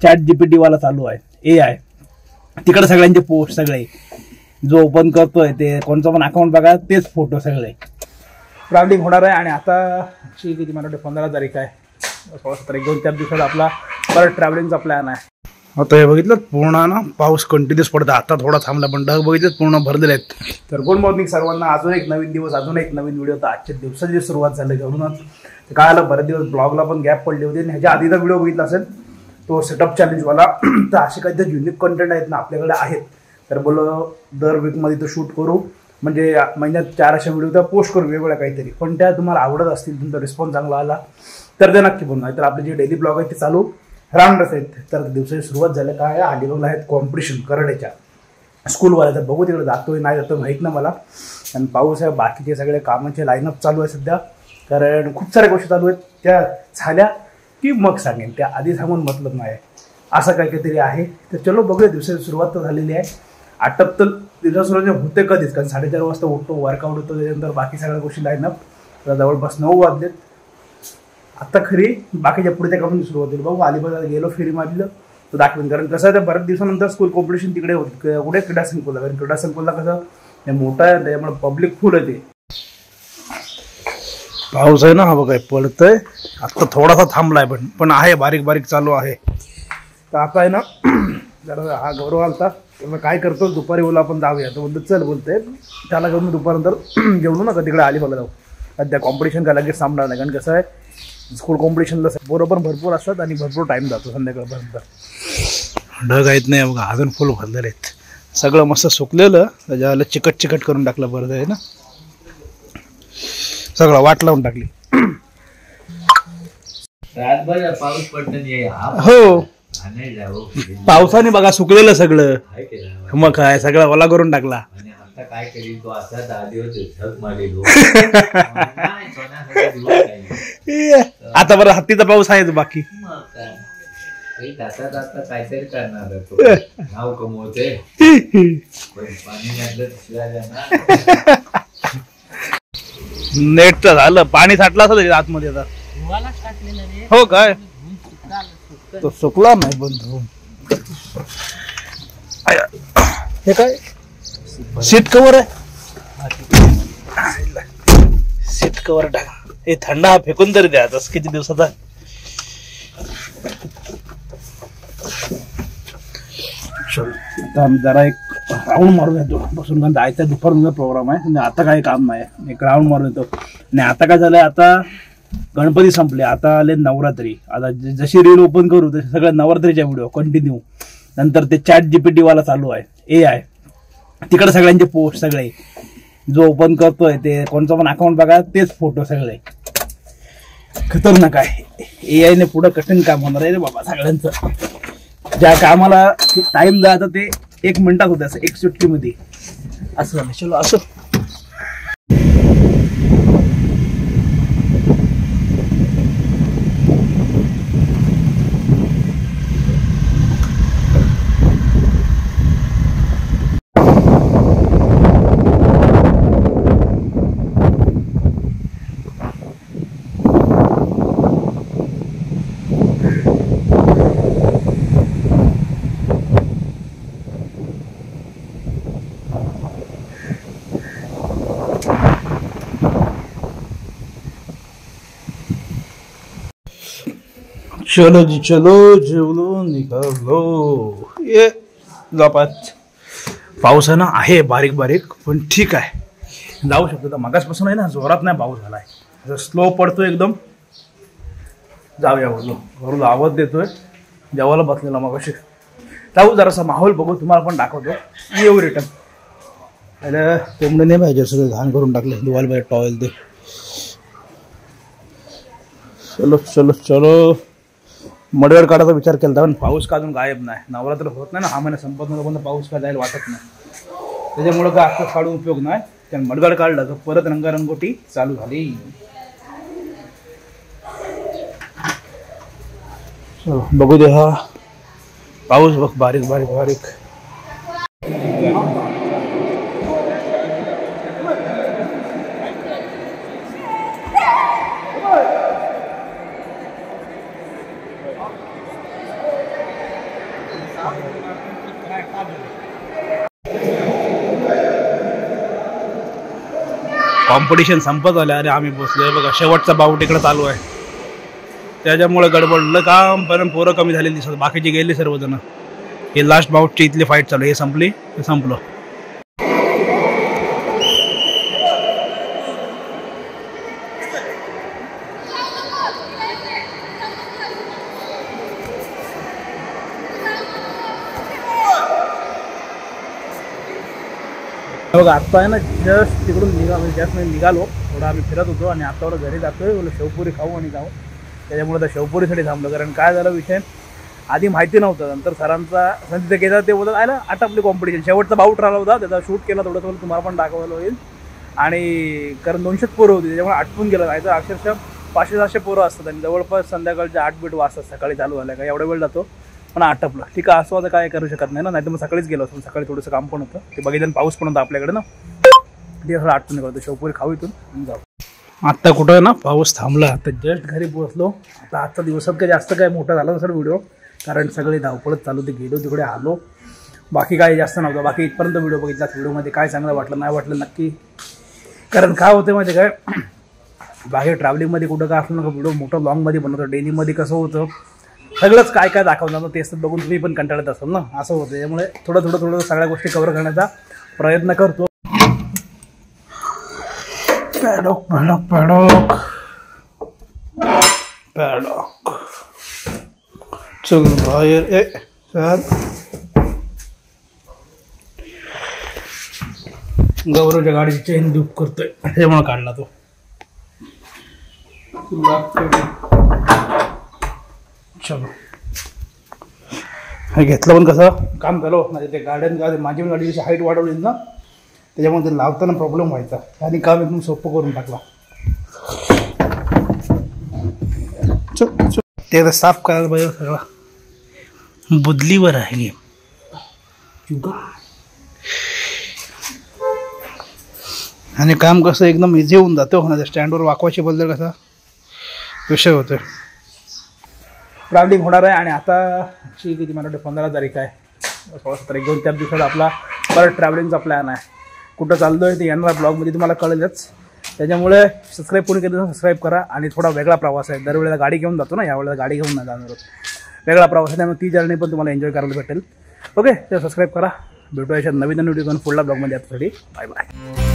ChatGPT वाला चालू आहे AI, तिकडे सगळ्यांचे पोस्ट सगळे जो ओपन करतोय ते कोणचं पण अकाउंट बघा तेच फोटो सगळे. ट्रॅव्हलिंग होणार आहे आणि आता किती मला 15 तारीख आहे, 16 तारीख 2-4 दिवसात आपला परत ट्रॅव्हलिंगचा प्लॅन आहे. आता हे बघितलं पूर्ण ना पाऊस कंटिन्यूस पडतो, आता थोडा थांबला पण ढग बघितलं पूर्ण भरलेले आहेत. तर गुड मॉर्निंग सर्वांना, अजून एक नवीन दिवस, अजून एक नवीन व्हिडिओ. तर आजच्या दिवसाची सुरुवात झाली घरूनच. काय आलं बरेच दिवस ब्लॉगला पण गॅप पडले होते आणि ह्याच्या आधीचा व्हिडिओ बघितला असेल तो सेटअप चॅलेंजवाला. तर असे काहीतरी युनिक कंटेंट आहेत ना आपल्याकडे आहेत, तर बोललो दर वीकमध्ये तो शूट करू, म्हणजे महिन्यात 4 अशा व्हिडिओ त्या पोस्ट करू वेगवेगळ्या काहीतरी. पण त्या तुम्हाला आवडत असतील, तुमचा रिस्पॉन्स चांगला आला तर ते नक्की बोलू. नाही तर आपले जे डेली ब्लॉग आहेत ते चालू राहणारच आहेत. तर दिवसाची सुरुवात झाली काय, अलिबागला आहेत कॉम्पिटिशन कराड्याच्या स्कूलवाल्या. तर बघू तिकडे जातोय नाही जातोय माहीत ना मला. आणि पाऊस आहे, बाकीचे सगळे कामाचे लाईनअप चालू आहे सध्या, कारण खूप साऱ्या गोष्टी चालू आहेत. त्या झाल्या की मग सांगेन, त्या आधी सांगून मतलब नाही, असं काहीतरी आहे. तर चलो बघूया. दिवसाची सुरुवात तर झालेली आहे. आटप तर दिवसा सुरुवात होते कधीच, कारण 4:30 वाजता उठतो, वर्कआउट होतो, त्याच्यानंतर बाकी सगळ्या गोष्टी लाईनअप. तर जवळपास 9 वाजलेत आता. खरी बाकीच्या पुढच्या कामाची सुरुवात होईल. बघू अलिबागला गेलो, फेरी मारलं तर दाखवेन. कारण कसं आहे, बऱ्याच दिवसानंतर स्कूल कॉम्पिटिशन तिकडे होतं, कुठे क्रीडा संकुलला. कारण क्रीडा संकुलला कसं मोठा आहे, त्याच्यामुळे पब्लिक फुल आहे. ते पाऊस आहे ना, हा बघा पडतंय. आता थोडासा थांबलाय पण आहे, बारीक बारीक चालू आहे. तर आता आहे ना जरा हा गौरव आलता, तर काय करतो दुपारी बोला आपण जाऊया. तर बोलतो चल, बोलतोय त्याला घेऊन दुपारनंतर जेवलो ना का तिकडे अलिबागला जाऊ. त्या कॉम्पिटिशन का लगेच थांबणार नाही, कारण कसं आहे स्कूल कॉम्पिटिशनला बरोबर भरपूर असतात आणि भरपूर टाईम जातो संध्याकाळपर्यंत. ढग आहेत नाही बघा, अजून फुल भरलेले आहेत. सगळं मस्त सुकलेलं, त्याच्याला चिकट चिकट करून टाकलं बरं आहे ना, सगळं वाट लावून टाकली. पाऊस पडत हो, पावसाने बघा सुकलेलं सगळं, मग काय सगळं ओला करून टाकला. आता काय करी तो असा 10 दिवस झग मारलेलो. आता बरं हत्तीचा पाऊस आहेच, बाकी आता काहीतरी करणार तो नाव कमवते. पाणी नेट तर झालं, पाणी साठलं असेल आतमध्ये आता. हो काय, तो सुकला नाही बंधू. हे काय सीट कवर आहे, सीट कवर टाका. हे थंड हा फेकून तरी द्या, तस किती दिवसाचा. जरा एक राऊंड मारून येतो बसून, कारण जायचा दुपारचा प्रोग्राम आहे. आता काही काम नाही, एक राऊंड मारून येतो. आणि आता काय झालंय, आता गणपती संपले, आता आले नवरात्री. आता जशी रील ओपन करू तसे सगळ्या नवरात्रीच्या व्हिडिओ कंटिन्यू. नंतर ते ChatGPT वाला चालू आहे AI, तिकडे सगळ्यांचे पोस्ट सगळे जो ओपन करतोय ते कोणचं पण अकाउंट बघा तेच फोटो सगळे. खतरनाक आहे. AI ने पुढं कठीण काम होणार आहे रे बाबा सगळ्यांचं. ज्या कामाला टाइम जायचा ते 1 मिनिटात होते, असं 1 सुट्टीमध्ये असं झालं. चलो असं चलो जी चलो, जेवलो निघालो. ये जपात पाऊस आहे ना, आहे बारीक बारीक पण ठीक आहे, जाऊ शकतो. तर मागासपासून आहे ना जोरात नाही पाऊस झालाय, स्लो पडतोय एकदम. जाऊया बोललो, घरून आवाज देतोय, जेवायला बसलेला मगाशी. जाऊ जरासा माहोल बघू, तुम्हाला पण दाखवतो, येऊ रिटर्न. अरे कोंबडे नाही पाहिजे, सगळे घाण करून टाकले, धुवायला पाहिजे टॉवेल ते. चलो चलो चलो, मडवेर काढायचा विचार केला पण पाऊस का अजून गायब नाही. नवरात्र होत नाही ना, हा महिना संपत नव्हता, पाऊस का जायला वाटत नाही. त्याच्यामुळं काय आता काढून उपयोग नाही. त्यानं मडगाड काढलं तर परत रंगारंगोटी चालू झाली. बघू दे, हा पाऊस बघ बारीक बारीक बारीक. कॉम्पिटिशन संपत आलं आणि आम्ही बसलोय बघा. शेवटचा बाऊट इकडं चालू आहे, त्याच्यामुळे गडबडलं काम. पण पोरं कमी झालेली दिसत, बाकीची गेली सर्वजण. हे लास्ट बाऊटची इथली फाईट चालू, हे संपली, हे संपलं. बघा आत्ता आहे ना, जस्ट तिकडून निघालो थोडं आम्ही फिरत होतो आणि आत्तावर घरी जातोय. बोला शेवपुरी खाऊ आणि जाऊ. त्याच्यामुळे त्या शेवपुरीसाठी थांबलो. कारण काय झालं विषय, आधी माहिती नव्हतं. नंतर सरांचा तिथे गेला, ते बोलत आहे ना आटपली कॉम्पिटिशन. शेवटचा बाऊट राहिला होता, त्याचा शूट केला थोडं तुम्हाला पण दाखवायला होईल. आणि कारण 200 पोरं होती, त्याच्यामुळे आटपून गेलं. नाही तर अक्षरशः 500-700 पोरं असतात आणि जवळपास संध्याकाळचे 8-8 वाजतात सकाळी चालू झालं का, एवढा वेळ जातो. पण आटपलं. ठीक आहे, असं काय करू शकत नाही ना, नाही तर मग सकाळीच गेलो असतो. सकाळी थोडंसं काम पण होतं, ते बघितलं पाऊस पण होता आपल्याकडे ना, ते थोडं आटपून निघालो. शेवपुरी खाऊ इथून जाऊ. आत्ता कुठं आहे ना, पाऊस थांबला. आता जस्ट घरी पोहोचलो. आता आजचा दिवसात काही जास्त काय मोठा झाला नसेल व्हिडिओ, कारण सगळे धावपळत चालू होते. गेलो तिकडे आलो, बाकी काही जास्त नव्हतं. बाकी इथपर्यंत व्हिडिओ बघितला. व्हिडिओमध्ये काय चांगलं वाटलं नाही वाटलं नक्की. कारण काय होतं माहिती काय, बाहेर ट्रॅव्हलिंगमध्ये कुठं काय असलं ना, व्हिडिओ मोठं लॉंगमध्ये बनवतो. डेलीमध्ये कसं होतं, सगळंच काय काय दाखवणार तेच तर बघून तुम्ही पण कंटाळत असाल ना, असं होतं. त्यामुळे थोडं सगळ्या गोष्टी कव्हर करण्याचा प्रयत्न करतो. पॅडॉक पॅडॉक पॅडॉक पॅडॉक चल बाहेर. ए सर गौरवच्या गाडीची चेन लूप करतोय, त्याच्यामुळे काढला तो. चलो हे घेतलं पण कसं काम झालं नाही. ते गाड्या माझी गाडीची हाईट वाढवली ना, त्याच्यामुळे ते लावताना प्रॉब्लेम व्हायचा. आणि काम एकदम सोपं करून टाकला. ते आता साफ करायला पाहिजे सगळा. बुदलीवर आहे आणि काम कसं एकदम इझी होऊन जातं ना. त्या स्टँडवर वाकवायची बदल कसा विषय होतोय. ट्रॅव्हलिंग होणार आहे आणि आता किती मला वाटतं 15 तारीख आहे, 16 तारीख, 2-4 दिवसात आपला परत ट्रॅव्हलिंगचा प्लॅन आहे. कुठं चाललो आहे ते येणारा ब्लॉगमध्ये तुम्हाला कळेलच. त्याच्यामुळे सबस्क्राईब कोणी केलं तर सबस्क्राईब करा. आणि थोडा वेगळा प्रवास आहे, दरवेळेला गाडी घेऊन जातो ना, यावेळेला गाडी घेऊन नाही जाणार. वेगळा प्रवास आहे, त्यामुळे ती जर्नी पण तुम्हाला एन्जॉय करायला भेटेल. ओके, तर सबस्क्राईब करा. भेटूया नवीन व्हिडिओ पुढल्या ब्लॉगमध्ये. आतासाठी बाय बाय.